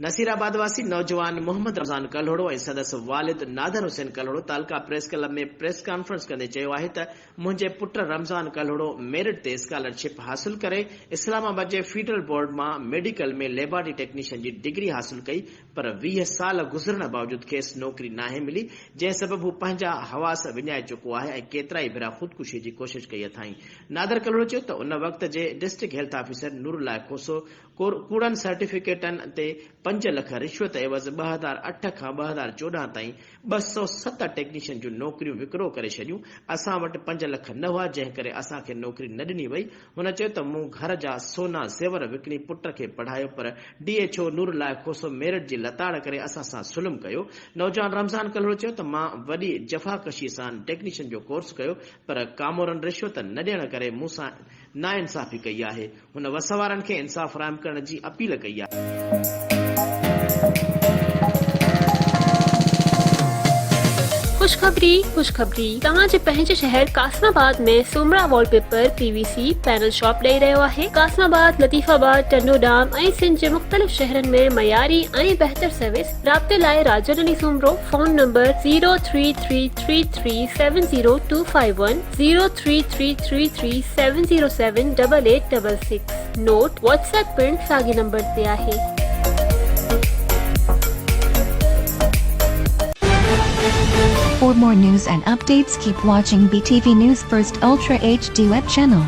नसीराबाद वासी नौजवान मोहम्मद रमज़ान कल्होड़ो ऐं सदस्य वालिद नादर हुसैन कल्होड़ो तालका प्रेस क्लब में प्रेस कॉन्फ्रेंस कंदे चयो आहे त मुंहिंजे पुट रमज़ान कल्होड़ो मेरिट ते स्कॉलरशिप हासिल करे इस्लामाबाद जे फीडरल बोर्ड मां मेडिकल में लेबोरेटरी टेक्नीशियन जी डिग्री हासिल कई, पर 20 साल गुज़रण बावजूद खेसि नौकरी नाहे मिली, जंहिं सबबि हू पंहिंजा हवास विञाए चुको आहे ऐं केतिरा ई भेरा ख़ुदकुशी जी कोशिश कई अथाई। नादर कल्होड़ो चयो त उन वक़्त जे district health officer Noorullah Khoso कूड़नि सर्टिफिकेटनि ते 5 लख रिश्वत एवज़ 2008 खां 2014 ताईं 207 टेक्नीशियन जूं नौकरियूं विकिरो करे छॾियूं। असां वटि 5 लख न हुआ, जंहिं करे असांखे नौकरी न ॾिनी वई। हुन चयो त मूं घर जा सोना ज़ेवर विकिणी पुट खे पढ़ायो, पर DHO नूरुल्लाह खोसो मेरिट जी लताड़ करे असां सां ज़ुल्म कयो। नौजवान रमज़ान कल्होड़ो चयो त मां वॾी जफ़ाकशी सां टेक्नीशियन जो कोर्स कयो, पर कामोरनि रिश्वत न ॾियण करे मूंसां नाइंसाफ़ी कई आहे। हुन वसवारनि खे इंसाफ़ फ़राहम करण जी अपील कई आहे। खुशखबरी तव्हांजे पंहिंजे शहर कासमाबाद में सुमरा वॉलपेपर PVC पैनल शॉप ॾेई रहियो आहे। कासमाबाद, लतीफ़ाबाद, टंडोडाम ऐं सिंध जे मुख़्तलिफ़ शहरनि में मयारी ऐं बहितर सर्विस। राब्ते लाइ Rajdhani Soomro phone number 03333702510 03333707886। Note WhatsApp पिण साॻी नंबर ते आहे। For more news and updates, keep watching BTV News First Ultra HD web channel.